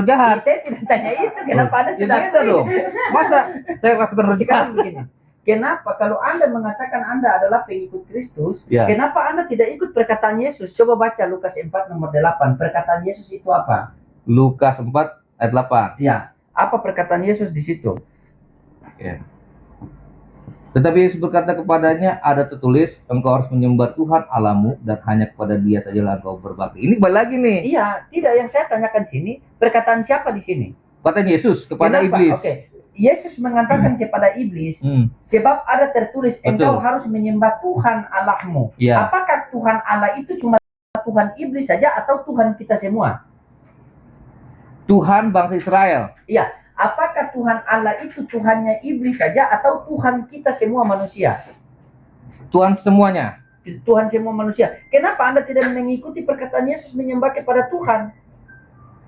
jahat. Saya tidak tanya itu, kenapa Anda sudah beda dong. Masa saya rasa sekarang begini. Kenapa kalau Anda mengatakan Anda adalah pengikut Kristus, kenapa Anda tidak ikut perkataan Yesus? Coba baca Lukas 4 nomor 8. Perkataan Yesus itu apa? Lukas 4 ayat 8. Ya, apa perkataan Yesus di situ? Ya. Tetapi Yesus berkata kepadanya, ada tertulis, engkau harus menyembah Tuhan Allahmu dan hanya kepada Dia sajalah engkau berbakti. Ini balik lagi nih. Iya, tidak, yang saya tanyakan sini, perkataan siapa di sini? Perkataan Yesus kepada iblis. Oke. Yesus mengatakan kepada iblis, sebab ada tertulis, engkau harus menyembah Tuhan Allahmu. Apakah Tuhan Allah itu cuma Tuhan iblis saja atau Tuhan kita semua? Tuhan bangsa Israel. Iya. Apakah Tuhan Allah itu Tuhannya iblis saja atau Tuhan kita semua manusia? Tuhan semuanya. Tuhan semua manusia. Kenapa Anda tidak mengikuti perkataan Yesus menyembah kepada Tuhan?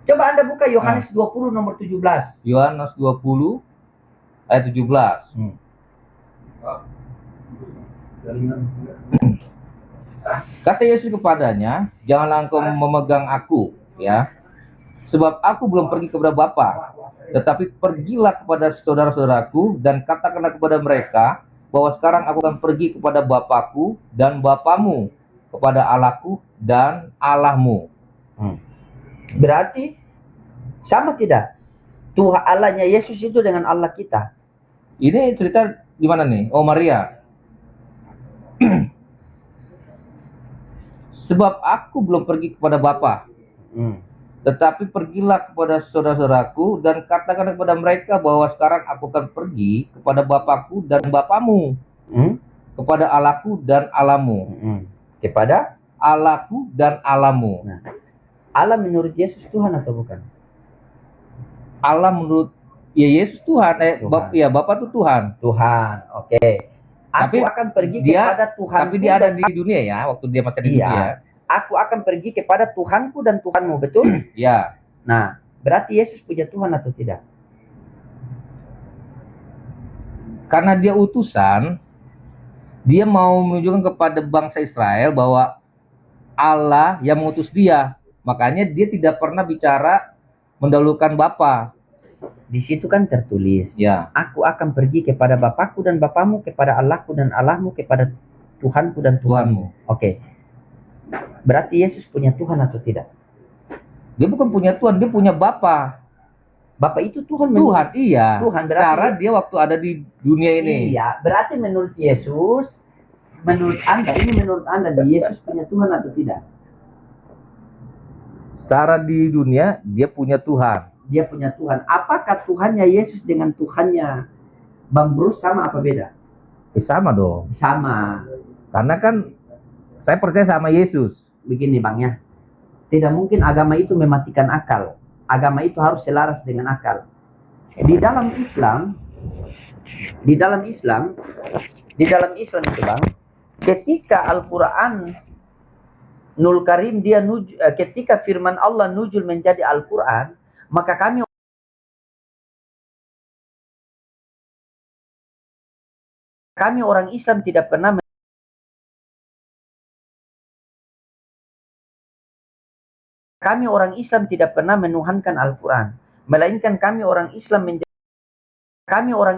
Coba Anda buka Yohanes 20 nomor 17. Yohanes 20 ayat 17. Kata Yesus kepadanya, janganlah engkau memegang aku, ya. Sebab aku belum pergi kepada Bapa, tetapi pergilah kepada saudara-saudaraku dan katakanlah kepada mereka bahwa sekarang aku akan pergi kepada Bapakku dan Bapamu, kepada Allahku dan Allahmu. Berarti sama tidak? Tuhan Allahnya Yesus itu dengan Allah kita. Ini cerita di mana nih? Oh, Maria. Sebab aku belum pergi kepada Bapa. Tetapi pergilah kepada saudara-saudaraku dan katakan kepada mereka bahwa sekarang aku akan pergi kepada Bapakku dan Bapamu, kepada Allahku dan Allahmu. Kepada Allahku dan Allahmu. Nah, Allah menurut Yesus Tuhan atau bukan? Allah menurut Yesus Tuhan. Ya, Bapa itu Tuhan. Tuhan, oke. Aku akan pergi kepada Tuhan. Tapi dia ada di dunia ya, waktu dia masih di dunia. Aku akan pergi kepada Tuhanku dan Tuhanmu, betul? Ya. Nah, berarti Yesus punya Tuhan atau tidak? Karena dia utusan, dia mau menunjukkan kepada bangsa Israel bahwa Allah yang mengutus dia. Makanya dia tidak pernah bicara mendahulukan Bapa. Di situ kan tertulis, ya. Aku akan pergi kepada Bapakku dan Bapamu, kepada Allahku dan Allahmu, kepada Tuhanku dan Tuhanmu. Oke. Berarti Yesus punya Tuhan atau tidak? Dia bukan punya Tuhan, dia punya Bapa. Bapa itu Tuhan. Tuhan, iya. Tuhan berarti. Secara dia waktu ada di dunia ini. Iya, berarti menurut Yesus, menurut Anda, Yesus punya Tuhan atau tidak? Secara di dunia dia punya Tuhan. Dia punya Tuhan. Apakah Tuhannya Yesus dengan Tuhannya Bang Bruce sama apa beda? Sama dong. Sama. Karena kan saya percaya sama Yesus. Begini Bang ya, tidak mungkin agama itu mematikan akal. Agama itu harus selaras dengan akal. Di dalam Islam itu Bang, ketika Al-Quran Nul Karim ketika firman Allah nuzul menjadi Al-Quran, maka kami orang Islam tidak pernah menuhankan Al-Quran, melainkan kami orang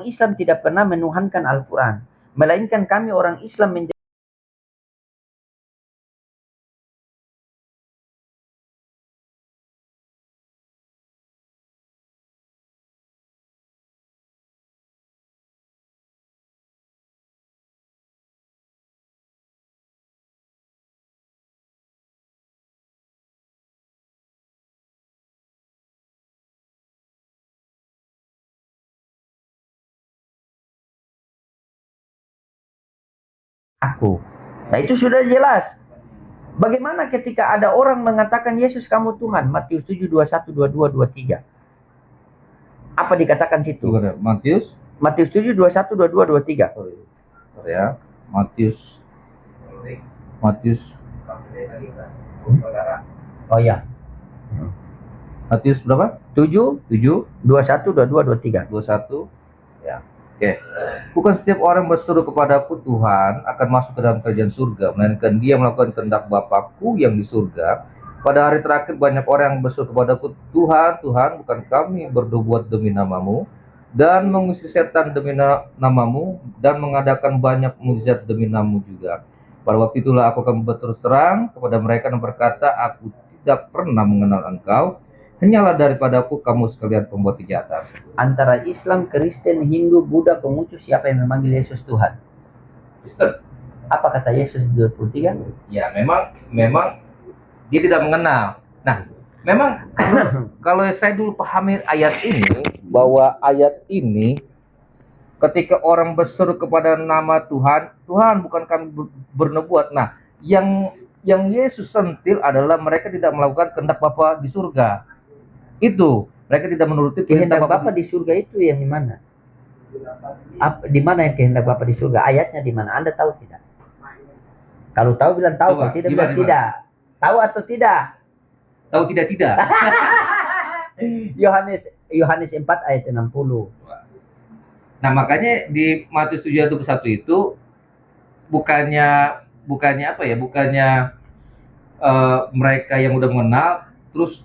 Islam tidak pernah menuhankan Al-Quran, melainkan kami orang Islam menjadi aku. Nah itu sudah jelas. Bagaimana ketika ada orang mengatakan Yesus kamu Tuhan, Matius 7, 21, 22, 23. Apa dikatakan situ? Matius 7, 21, 22, 23. Sorry ya. Matius. Oh ya. Matius berapa? 7, 21, 22, 23. 21. Ya. Oke. Bukan setiap orang berseru kepadaku Tuhan akan masuk ke dalam kerajaan surga, melainkan dia melakukan kehendak Bapakku yang di surga. Pada hari terakhir banyak orang yang berseru kepadaku, Tuhan, Tuhan, bukan kami berbuat demi namamu, dan mengusir setan demi namamu, dan mengadakan banyak mukjizat demi namamu juga. Pada waktu itulah aku akan berterus terang kepada mereka dan berkata, aku tidak pernah mengenal engkau, hanyalah daripadaku kamu sekalian pembuat kejahatan. Antara Islam, Kristen, Hindu, Buddha, Konghucu, siapa yang memanggil Yesus Tuhan? Kristen. Apa kata Yesus di 23? Ya, memang dia tidak mengenal. Nah, memang kalau saya dulu pahami ayat ini, bahwa ayat ini ketika orang berseru kepada nama Tuhan, Tuhan bukan kami bernubuat. Nah, yang Yesus sentil adalah mereka tidak melakukan kehendak Bapa di surga. Itu, mereka tidak menuruti kehendak Bapa di surga itu yang di mana? Di mana yang kehendak Bapa di surga? Ayatnya di mana? Anda tahu tidak? Kalau tahu bilang tahu, kalau tidak bilang tidak. Tahu atau tidak? Tahu tidak. Yohanes 4 ayat 60. Nah, makanya di Matius 7:21 itu bukannya apa ya? Bukannya mereka yang udah mengenal terus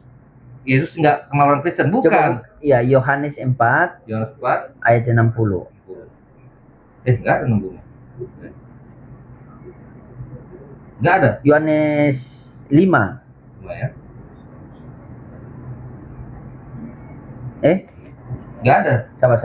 Yesus nggak kenal orang Kristen, bukan. Iya, Yohanes 4 ayat 60. Enggak ada 60. Enggak ada. Yohanes 5 ya? Nggak ada. Sabar.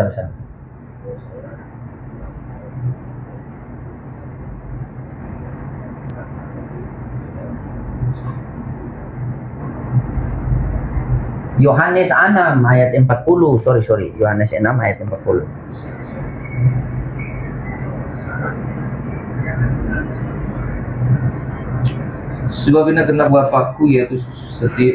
Yohanes 6 ayat 40. Sorry. Yohanes 6 ayat 40. Sebab ini kehendak Bapakku, yaitu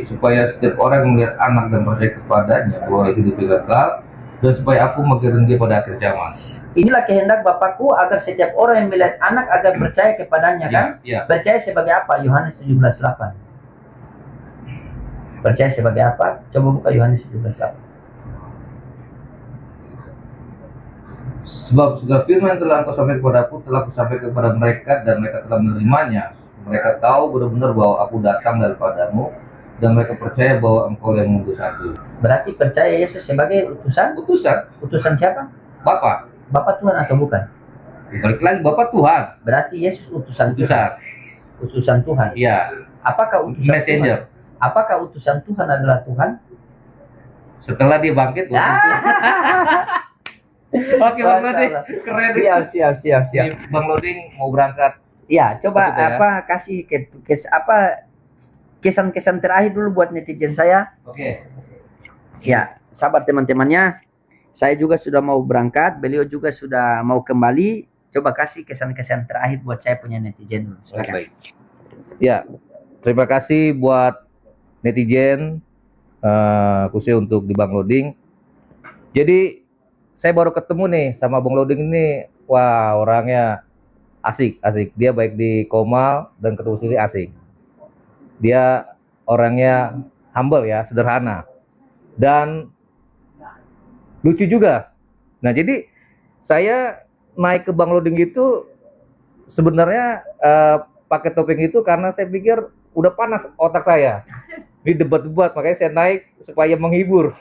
supaya setiap orang yang melihat anak dan percaya kepadanya bahwa hidup kekal, dan supaya aku mengirim dia pada akhir zaman. Inilah kehendak Bapakku, agar setiap orang yang melihat anak agar percaya kepadanya, kan? Ya. Percaya sebagai apa? Yohanes 17:8. Percaya sebagai apa? Coba buka Yohanes 17:8. Sebab segala firman yang telah engkau sampaikan kepadaku telah kusampaikan kepada mereka, dan mereka telah menerimanya. Mereka tahu benar-benar bahwa aku datang daripadamu, dan mereka percaya bahwa engkau yang mengutus aku. Berarti percaya Yesus sebagai utusan? Utusan siapa? Bapa Tuhan atau bukan? Balik lagi, Bapa Tuhan. Berarti Yesus utusan Tuhan. Iya. Apakah utusan Messenger. Tuhan? Apakah utusan Tuhan adalah Tuhan? Setelah dia bangkit. Oke, Bang Loding, keren. Siap. Bang Loding mau berangkat. Ya, coba kasih kesan-kesan terakhir dulu buat netizen saya. Oke. Ya, sabar teman-temannya. Saya juga sudah mau berangkat, beliau juga sudah mau kembali. Coba kasih kesan-kesan terakhir buat saya punya netizen dulu. Silakan. Baik. Ya, terima kasih buat netizen, khususnya untuk di Bang Loding. Jadi saya baru ketemu nih sama Bang Loding ini. Wah, orangnya asik. Dia baik di Komal dan ketemu sini asik. Dia orangnya humble ya, sederhana. Dan lucu juga. Nah, jadi saya naik ke Bang Loding itu sebenarnya pakai topeng itu karena saya pikir udah panas otak saya. Ini debat-debat, makanya saya naik supaya menghibur.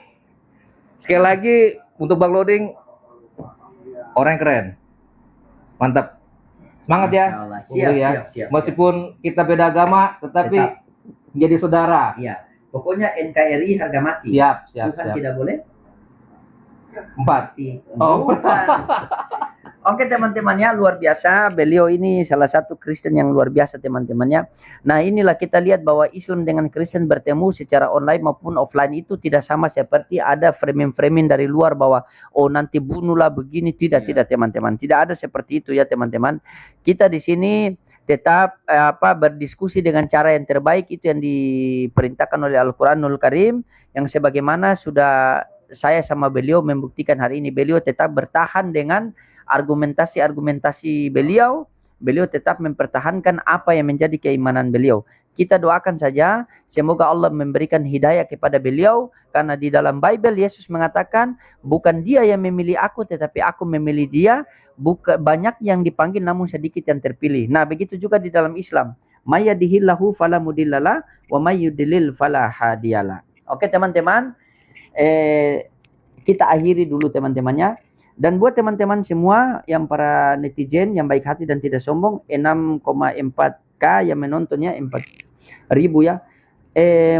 Sekali lagi untuk Bang Loding, orang yang keren. Mantap. Semangat ya. Siap. Meskipun kita beda agama, tetapi menjadi saudara. Iya. Pokoknya NKRI harga mati. Siap. Tuhan tidak boleh 4. Bukan. Oke teman-temannya, luar biasa. Beliau ini salah satu Kristen yang luar biasa teman-temannya. Nah, inilah kita lihat bahwa Islam dengan Kristen bertemu secara online maupun offline itu tidak sama seperti ada framing-framing dari luar bahwa nanti bunuhlah begini. Tidak teman-teman. Tidak ada seperti itu ya teman-teman. Kita di sini tetap berdiskusi dengan cara yang terbaik, itu yang diperintahkan oleh Al-Quranul Karim, yang sebagaimana sudah saya sama beliau membuktikan hari ini. Beliau tetap bertahan dengan argumentasi beliau tetap mempertahankan apa yang menjadi keimanan beliau. Kita doakan saja semoga Allah memberikan hidayah kepada beliau, karena di dalam Bible Yesus mengatakan bukan dia yang memilih aku tetapi aku memilih dia. Bukan banyak yang dipanggil namun sedikit yang terpilih. Nah, begitu juga di dalam Islam. may yahdihillahu fala mudhillalah wa may yudlil fala hadiyalah. Oke teman-teman, kita akhiri dulu teman-temannya. Dan buat teman-teman semua yang para netizen yang baik hati dan tidak sombong, 6,4K yang menontonnya, 4.000 ya.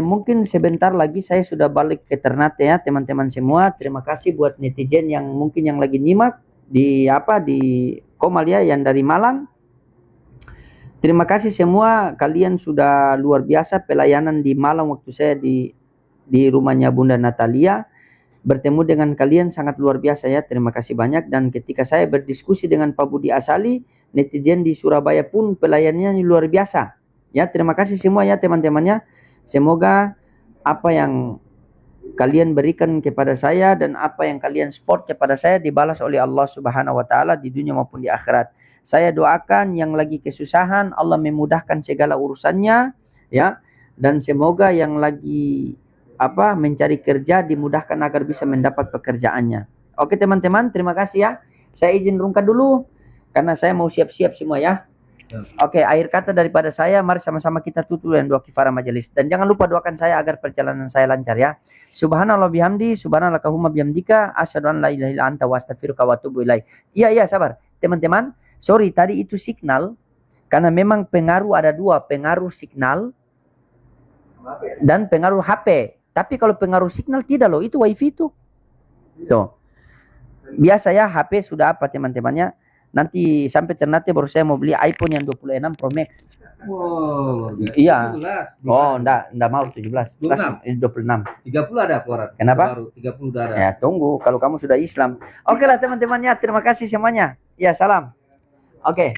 Mungkin sebentar lagi saya sudah balik ke Ternate ya teman-teman semua. Terima kasih buat netizen yang mungkin yang lagi nyimak di Komal ya, yang dari Malang. Terima kasih semua, kalian sudah luar biasa pelayanan di Malang waktu saya di rumahnya Bunda Natalia. Bertemu dengan kalian sangat luar biasa ya, terima kasih banyak. Dan ketika saya berdiskusi dengan Pak Budi Asali, netizen di Surabaya pun pelayanannya luar biasa. Ya, terima kasih semua ya teman-temannya. Semoga apa yang kalian berikan kepada saya dan apa yang kalian support kepada saya dibalas oleh Allah Subhanahu wa taala di dunia maupun di akhirat. Saya doakan yang lagi kesusahan Allah memudahkan segala urusannya ya, dan semoga yang lagi mencari kerja dimudahkan agar bisa mendapat pekerjaannya. Oke teman-teman, terima kasih ya. Saya izin rungkat dulu karena saya mau siap-siap semua ya. Oke, akhir kata daripada saya, mari sama-sama kita tutup dengan doa kifarah majelis. Dan jangan lupa doakan saya agar perjalanan saya lancar ya. Subhanallah bihamdi, subhanallahumma bihamdika, asyhadu an la ilaha illa anta wa astaghfiruka wa atubu ilaik. Iya, sabar. Teman-teman, sorry tadi itu signal karena memang pengaruh ada dua, pengaruh signal dan pengaruh HP. Tapi kalau pengaruh signal tidak loh, itu wifi itu. Tuh. Biasa ya HP sudah apa teman-temannya. Nanti sampai Ternate baru saya mau beli iPhone yang 26 Pro Max. Wow, iya. 17. Oh, enggak mau 17. 26. 30 ada keluaran. Kenapa? Baru 30 udah ada. Ya, tunggu kalau kamu sudah Islam. Oke lah teman-temannya, terima kasih semuanya. Ya, salam. Oke.